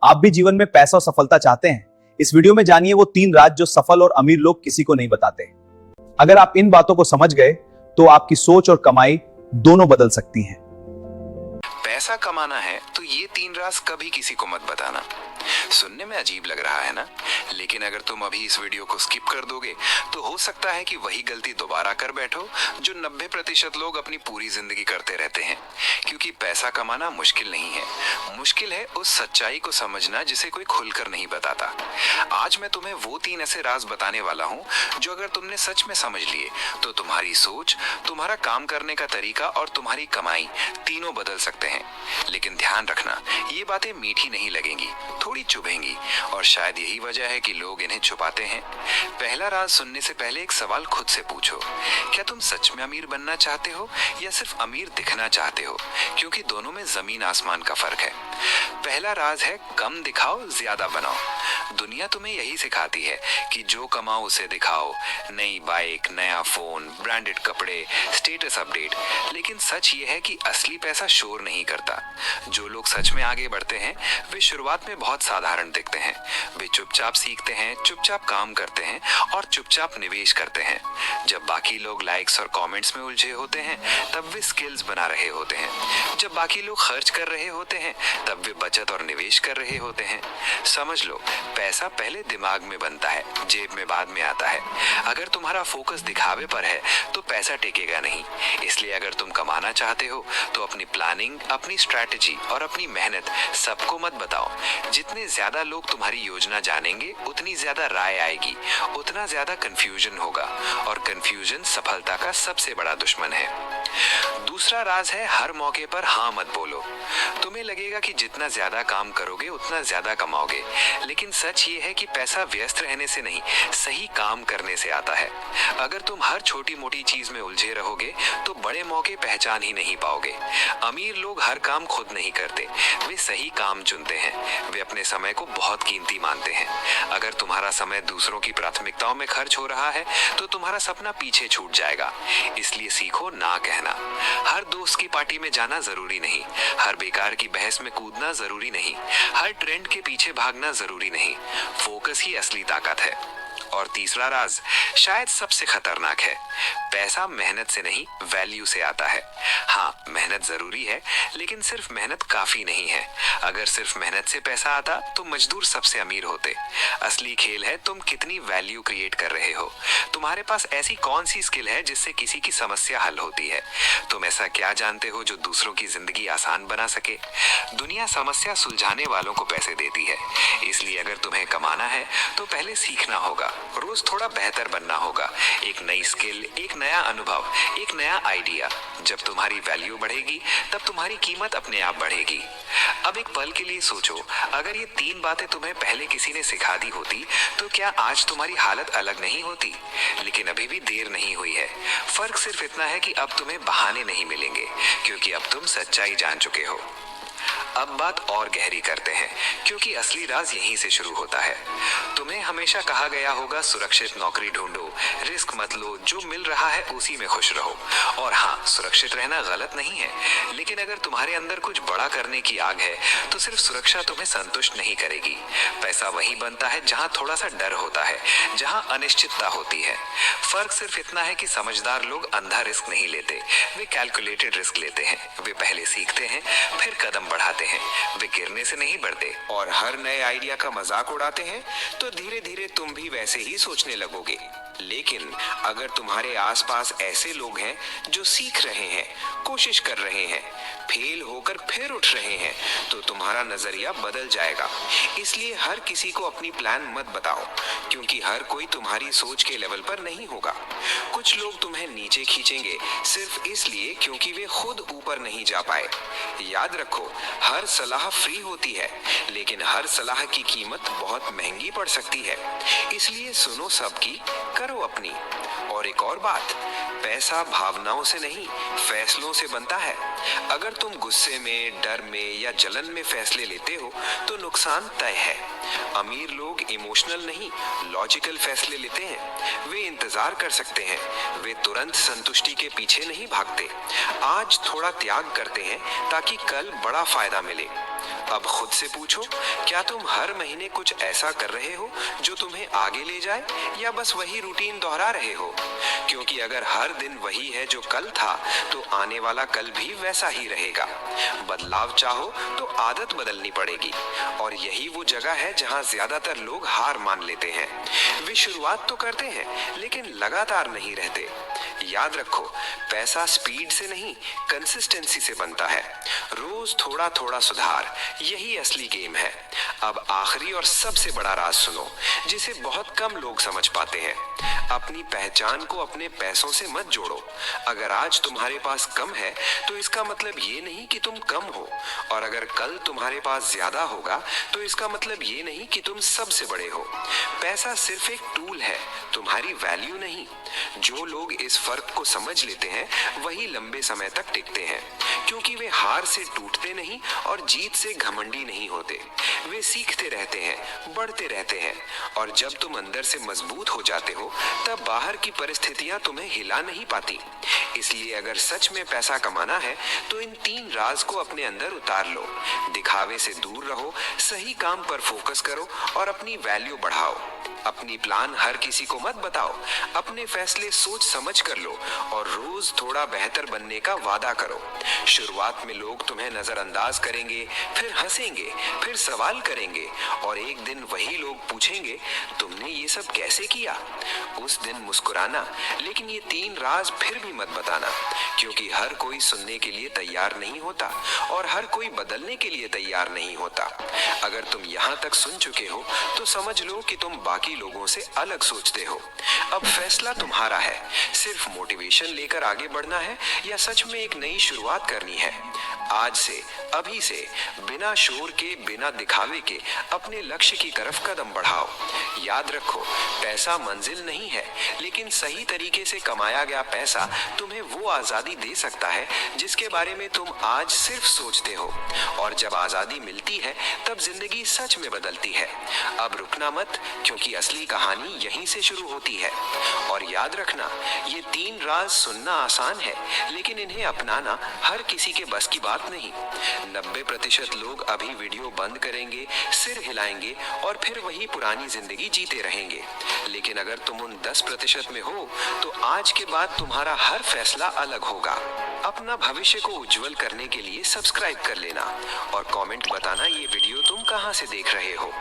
आप भी जीवन में पैसा और सफलता चाहते हैं? इस वीडियो में जानिए वो 3 राज जो सफल और अमीर लोग किसी को नहीं बताते। अगर आप इन बातों को समझ गए तो आपकी सोच और कमाई दोनों बदल सकती हैं। पैसा कमाना है तो ये 3 राज कभी किसी को मत बताना। सुनने में अजीब लग रहा है ना, लेकिन अगर तुम अभी इस वीडियो को स्किप कर दोगे तो हो सकता है कि वही गलती दोबारा कर बैठो जो 90% लोग अपनी पूरी जिंदगी करते रहते हैं। क्योंकि पैसा कमाना मुश्किल नहीं है, मुश्किल है उस सच्चाई को समझना जिसे कोई खुलकर नहीं बताता। आज मैं तुम्हें वो 3 ऐसे राज बताने वाला हूँ जो अगर तुमने सच में समझ लिए तो तुम्हारी सोच, तुम्हारा काम करने का तरीका और तुम्हारी कमाई तीनों बदल सकते हैं। लेकिन ध्यान रखना, ये बातें मीठी नहीं लगेंगी, थोड़ी चुभेंगी, और शायद यही वजह है कि लोग इन्हें छुपाते हैं। पहला राज सुनने से पहले एक सवाल खुद से पूछो, क्या तुम सच में अमीर बनना चाहते हो या सिर्फ अमीर दिखना चाहते हो? क्योंकि दोनों में जमीन आसमान का फर्क है। पहला राज है कम दिखाओ ज्यादा बनाओ। दुनिया तुम्हें यही सिखाती है कि जो कमाओ उसे दिखाओ, नई बाइक, नया फोन, ब्रांडेड कपड़े, स्टेटस अपडेट। लेकिन सच ये है कि असली पैसा शोर नहीं करता। जो लोग सच में आगे बढ़ते हैं वे शुरुआत में बहुत साधारण दिखते हैं। वे चुपचाप सीखते हैं, चुपचाप काम करते हैं और चुपचाप निवेश करते हैं। जब बाकी लोग लाइक्स और कमेंट्स में उलझे होते हैं तब वे स्किल्स बना रहे होते हैं। जब बाकी लोग खर्च कर रहे होते हैं तब वे बचत और निवेश कर रहे होते हैं। समझ लो, पैसा पहले दिमाग में बनता है, जेब में बाद में आता है। अगर तुम्हारा फोकस दिखावे पर है तो पैसा टिकेगा नहीं। इसलिए अगर तुम कमाना चाहते हो तो अपनी प्लानिंग, अपनी स्ट्रैटेजी और अपनी मेहनत सबको मत बताओ। जितने ज्यादा लोग तुम्हारी योजना जानेंगे उतनी ज्यादा राय आएगी, उतना ज्यादा कंफ्यूजन होगा, और कंफ्यूजन सफलता का सबसे बड़ा दुश्मन है। दूसरा राज है हर मौके पर हाँ मत बोलो। तुम्हें लगेगा कि जितना ज्यादा काम करोगे उतना ज्यादा कमाओगे, लेकिन सच ये है कि पैसा व्यस्त रहने से नहीं, सही काम करने से आता है। अगर तुम हर छोटी मोटी चीज में उलझे रहोगे तो बड़े मौके पहचान ही नहीं पाओगे। अमीर लोग हर काम खुद नहीं करते, वे सही काम चुनते हैं। वे अपने समय को बहुत कीमती मानते हैं। अगर तुम्हारा समय दूसरों की प्राथमिकताओं में खर्च हो रहा है तो तुम्हारा सपना पीछे छूट जाएगा। इसलिए सीखो ना कहना। हर दोस्त की पार्टी में जाना जरूरी नहीं, हर बेकार की बहस में कूदना जरूरी नहीं, हर ट्रेंड के पीछे भागना जरूरी नहीं। फोकस ही असली ताकत है। और तीसरा राज शायद सबसे खतरनाक है, पैसा मेहनत से नहीं वैल्यू से आता है। हाँ, मेहनत जरूरी है, लेकिन सिर्फ मेहनत काफी नहीं है। अगर सिर्फ मेहनत से पैसा आता तो मजदूर सबसे अमीर होते। असली खेल है तुम कितनी वैल्यू क्रिएट कर रहे हो। तुम्हारे पास ऐसी कौन सी स्किल है जिससे किसी की समस्या हल होती है? तुम ऐसा क्या जानते हो जो दूसरों की जिंदगी आसान बना सके? दुनिया समस्या सुलझाने वालों को पैसे देती है। इसलिए अगर तुम्हें कमाना है तो पहले सीखना होगा, रोज थोड़ा बेहतर बनना होगा। एक नई स्किल, एक नया अनुभव, एक नया आइडिया। जब तुम्हारी वैल्यू बढ़ेगी तब तुम्हारी कीमत अपने आप बढ़ेगी। अब एक पल के लिए सोचो, अगर ये 3 बातें तुम्हें पहले किसी ने सिखा दी होती तो क्या आज तुम्हारी हालत अलग नहीं होती? लेकिन अभी भी देर नहीं हुई है। फर्क सिर्फ इतना है कि अब तुम्हें बहाने नहीं मिलेंगे, क्योंकि अब तुम सच्चाई जान चुके हो। अब बात और गहरी करते हैं, क्योंकि असली राज यहीं से शुरू होता है। तुम्हें हमेशा कहा गया होगा सुरक्षित नौकरी ढूंढो, रिस्क मत लो, जो मिल रहा है उसी में खुश रहो। और हाँ, सुरक्षित रहना गलत नहीं है, लेकिन अगर तुम्हारे अंदर कुछ बड़ा करने की आग है तो सिर्फ सुरक्षा तुम्हें संतुष्ट नहीं करेगी। पैसा वहीं बनता है जहाँ थोड़ा सा डर होता है, जहाँ अनिश्चितता होती है। फर्क सिर्फ इतना है कि समझदार लोग अंधा रिस्क नहीं लेते, वे कैलकुलेटेड रिस्क लेते हैं। वे पहले सीखते हैं, फिर कदम बढ़ाते हैं। वे गिरने से नहीं बढ़ते, और हर नए आइडिया का मजाक उड़ाते हैं तो धीरे धीरे तुम भी वैसे ही सोचने लगोगे। लेकिन अगर तुम्हारे आसपास ऐसे लोग हैं जो सीख रहे हैं, कोशिश कर रहे हैं, फेल होकर फिर उठ रहे हैं, तो तुम्हारा नजरिया बदल जाएगा। इसलिए हर किसी को अपनी प्लान मत बताओ, क्योंकि हर कोई तुम्हारी सोच के लेवल पर नहीं होगा। कुछ लोग तुम्हें नीचे खींचेंगे सिर्फ इसलिए क्योंकि वे खुद ऊपर नहीं जा पाए। याद रखो, हर सलाह फ्री होती है, लेकिन हर सलाह की कीमत बहुत महंगी पड़ सकती है। इसलिए सुनो सबकी, करो अपनी। और एक और बात, पैसा भावनाओं से नहीं फैसलों से बनता है। अगर तुम गुस्से में, डर में या जलन में फैसले लेते हो तो नुकसान तय है। अमीर लोग इमोशनल नहीं, लॉजिकल फैसले लेते हैं। वे इंतजार कर सकते हैं, वे तुरंत संतुष्टि के पीछे नहीं भागते। आज थोड़ा त्याग करते हैं ताकि कल बड़ा फायदा मिले। अब खुद से पूछो, क्या तुम हर महीने कुछ ऐसा कर रहे हो जो तुम्हें आगे ले जाए, या बस वही रूटीन दोहरा रहे हो? क्योंकि अगर हर दिन वही है जो कल था, तो आने वाला कल भी वैसा ही रहेगा। बदलाव चाहो तो आदत बदलनी पड़ेगी, और यही वो जगह है जहां ज्यादातर लोग हार मान लेते हैं। वे शुरुआत तो करते हैं, लेकिन लगातार नहीं रहते। याद रखो, पैसा स्पीड से नहीं, कंसिस्टेंसी से बनता है। रोज थोड़ा थोड़ा सुधार, यही असली गेम है। अब आखिरी और सबसे बड़ा राज सुनो, जिसे बहुत कम लोग समझ पाते हैं। अपनी पहचान को अपने पैसों से मत जोड़ो। अगर आज तुम्हारे पास कम है, तो इसका मतलब ये नहीं कि तुम कम हो, और अगर कल तुम्हारे पास ज्यादा होगा, तो इसका मतलब ये नहीं कि तुम सबसे बड़े हो। पैसा सिर्फ एक टूल है, तुम्हारी वैल्यू नहीं। जो लोग इस फर्क को समझ लेते हैं, वही लंबे समय तक टिकते हैं, क्योंकि वे हार से टूटते नहीं और जीत से घमंडी नहीं होते। वे सीखते रहते हैं, बढ़ते रहते हैं, और जब तुम अंदर से मजबूत हो जाते हो, तब बाहर की परिस्थितियां तुम्हें हिला नहीं पाती। इसलिए अगर सच में पैसा कमाना है, तो इन 3 राज को अपने अंदर उतार लो। दिखावे से दूर रहो, सही काम पर फोकस करो और अपनी वैल्यू बढ़ाओ। अपनी प्लान हर किसी को मत बताओ, अपने फैसले सोच समझ कर लो, और रोज थोड़ा बेहतर बनने का वादा करो। शुरुआत में लोग तुम्हें नजरअंदाज करेंगे, फिर हंसेंगे, फिर सवाल करेंगे, और एक दिन वही लोग पूछेंगे, तुमने ये सब कैसे किया? उस दिन मुस्कुराना, लेकिन ये 3 राज फिर भी मत बताना, क्योंकि हर कोई सुनने के लिए तैयार नहीं होता, और हर कोई बदलने के लिए तैयार नहीं होता। अगर तुम यहाँ तक सुन चुके हो, तो समझ लो कि तुम बाकी लोगों से अलग सोचते हो। अब फैसला तुम्हारा है, सिर्फ मोटिवेशन लेकर आगे बढ़ना है, या सच में एक नई शुरुआत करनी है। आज से, अभी से, बिना शोर के, बिना दिखावे के अपने लक्ष्य की तरफ कदम बढ़ाओ। याद रखो, पैसा मंजिल नहीं है, लेकिन सही तरीके से कमाया गया पैसा तुम्हें वो आजादी दे सकता है जिसके बारे में तुम आज सिर्फ सोचते हो। और जब आजादी मिलती है, तब जिंदगी सच में बदलती है। अब रुकना मत, क्योंकि असली कहानी यहीं से शुरू होती है। और याद रखना, ये 3 राज सुनना आसान है, लेकिन इन्हें अपनाना हर किसी के बस की बात नहीं। 90% लोग अभी वीडियो बंद करेंगे, सिर हिलाएंगे, और फिर वही पुरानी जिंदगी जीते रहेंगे। लेकिन अगर तुम उन 10% में हो, तो आज के बाद तुम्हारा हर फैसला अलग होगा। अपना भविष्य को उज्जवल करने के लिए सब्सक्राइब कर लेना, और कमेंट बताना ये वीडियो तुम कहां से देख रहे हो।